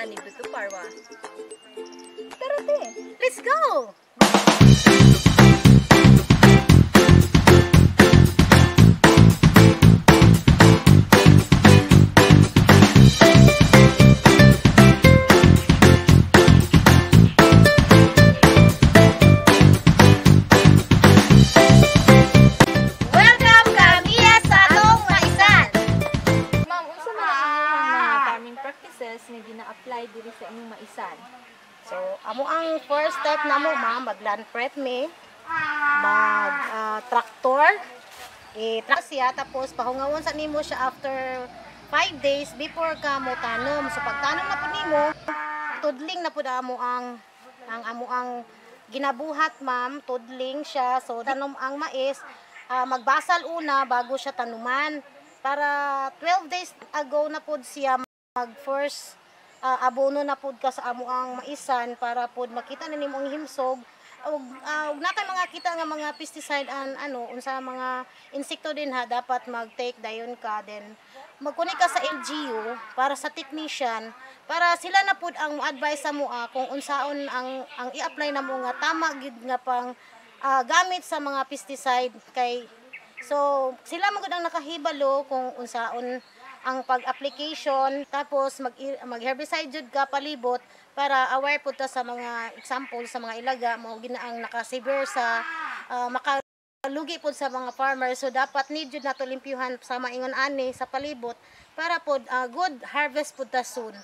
ni Dutu Parwa. Tara te, let's go! nga gina-apply diri sa inyong maisan? So, amo ang first step namo ma'am, mag-land prep me, mag-tractor, i-track siya, tapos pahungawon sa nimo siya after 5 days before ka mo tanom. So, pagtanom na po nimo, tudling na po amo ang amo ang ginabuhat ma'am, tudling siya. So, tanom ang mais, magbasal una bago siya tanuman. Para 12 days ago na po siya mag-first abono na pod ka sa amo ang maisan para pod makita na nimo ang himsog ug natay mga kita nga mga pesticide and unsa mga insekto din ha dapat mag-take dayon ka, then magkunik ka sa LGU para sa technician para sila na pod ang advice sa mo kung unsaon ang i-apply na mo nga tama gid nga pang gamit sa mga pesticide kay so sila magud ang nakahibalo kung unsaon ang pag-application, tapos mag-herbicide jud ka palibot para aware po ta sa mga example sa mga ilaga mao ginaang naka-severe sa makalugi po sa mga farmers. So dapat need jud nato limpyuhan sa maingon ani sa palibot para po good harvest po ta soon.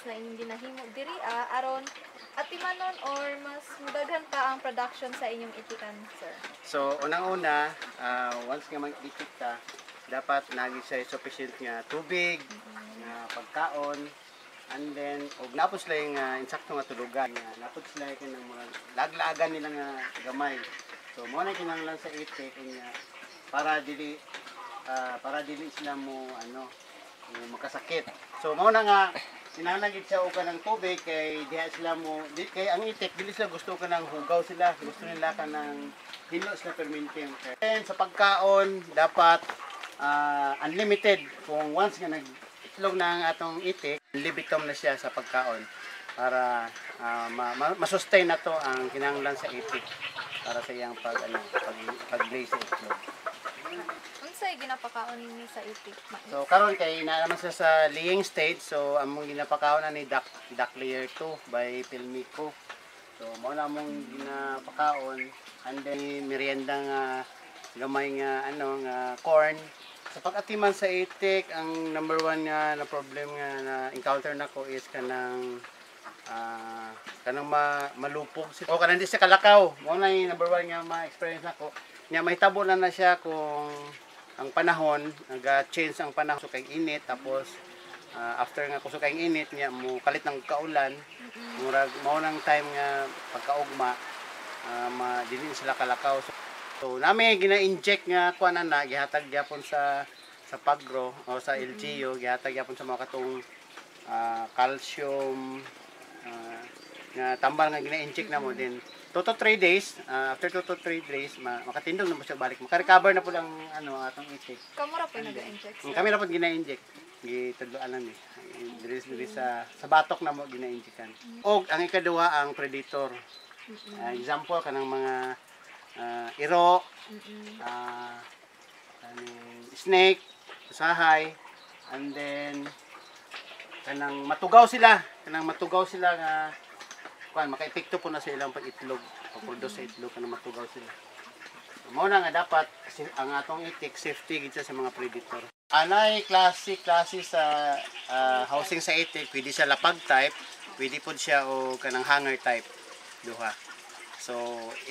Na inyong ginahimo diri aron atimanon or mas mudaghan pa ang production sa inyong itikan, sir? So unang-una, once nga mag-itik ka, dapat nagi siya sufficient nga tubig, nga pagkaon, and then og napos lang insakto nga tulugan, napos lang kinang laglagan nila nga gamay. So mo na kinahanglan sa itik para dili sila mo makasakit. So mo na nga sinanagit siya o ka ng tubig kay diha sila mo kay ang itik dili sila gusto ka ng hugaw sila, gusto nila ka ng hinos na fermenting. And sa pagkaon dapat unlimited. Kung once nga nag-itlog na ang atong itik, libitom na siya sa pagkaon para masustain na to ang kinahanglan sa itik para sa iyang pag-lay sa itlog. Unsay ginapakaon ni sa itik? So karon kay na naman siya sa laying stage, so among ginapakaon na ni duck layer 2 by Pilmico. So mao na among ginapakaon and then merienda nga gamay nga nga corn. Sa pag-atiman sa itik, ang number 1 nga na problem nga na encounter nako is kanang malupog o kanang di siya kalakaw. Mao na yung number 1 nga ma-experience nako. Nya mahitabo na siya kung ang panahon, nag-change ang panahon, so kay init, tapos after nga kuso kay init niya mo kalit ng kaulan, murag mao nang time nga pagkaugma dili sila kalakaw. So nami gina-inject nga kuan na gihatag gyapon sa Pagro o sa LGU, gihatag gyapon sa mga katong calcium nga tambal nga gina-inject na mo din 2 to 3 days, after 2 to 3 days, makatindog na po siya balik. Maka-recover na po lang atong itik. Kamura po nag-inject? Kami na po gina-inject. Gitudloan lang diri sa batok na mo gina-injectan. O ang ikaduha ang predator. Example kanang mga iro, snake, usahay, and then kanang matugaw sila nga maka-epekto po na sa ilang pag-itlog, pag-produce sa itlog na matugaw sila. Mao na nga dapat ang atong itik safety gid sa mga predator. Anay klase sa housing sa itik, pwede siya lapag type, pwede po siya o kanang hanger type, duha. So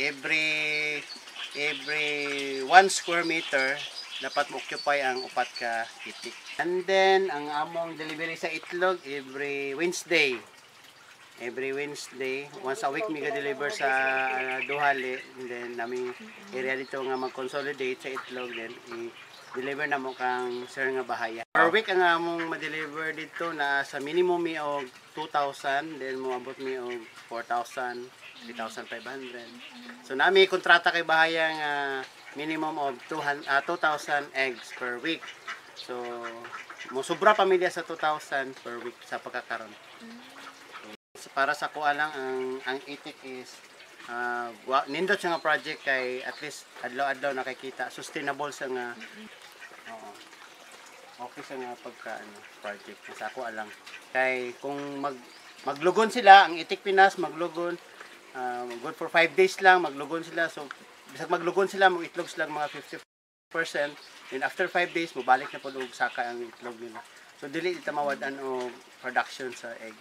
every 1 square meter dapat mo-occupy ang upat ka itik. And then ang among delivery sa itlog every Wednesday. Every Wednesday, once a week mi ga-deliver sa Duhali, and then namin area dito nga mag-consolidate sa itlog, then i-deliver na mo kang sir nga bahaya. Per week ang among ma-deliver dito na sa minimum mi og 2,000, then mo abot mi og 4,000, 3,500. So nami kontrata kay bahaya nga minimum of 2,000 eggs per week. So mo sobra pamilya sa 2,000 per week sa pagkakaroon. Para sa kuha lang ang itik is nindot siya nga project kay at least adlaw-adlaw nakikita sustainable sa nga okay sa nga pagka project sa kuha lang kay kung maglugon sila ang itik Pinas maglugon good for 5 days lang maglugon sila so bisag maglugon sila mo itlog sila mga 50% then after 5 days mobalik na pud og saka ang itlog nila so dili ita mawadan og production sa egg.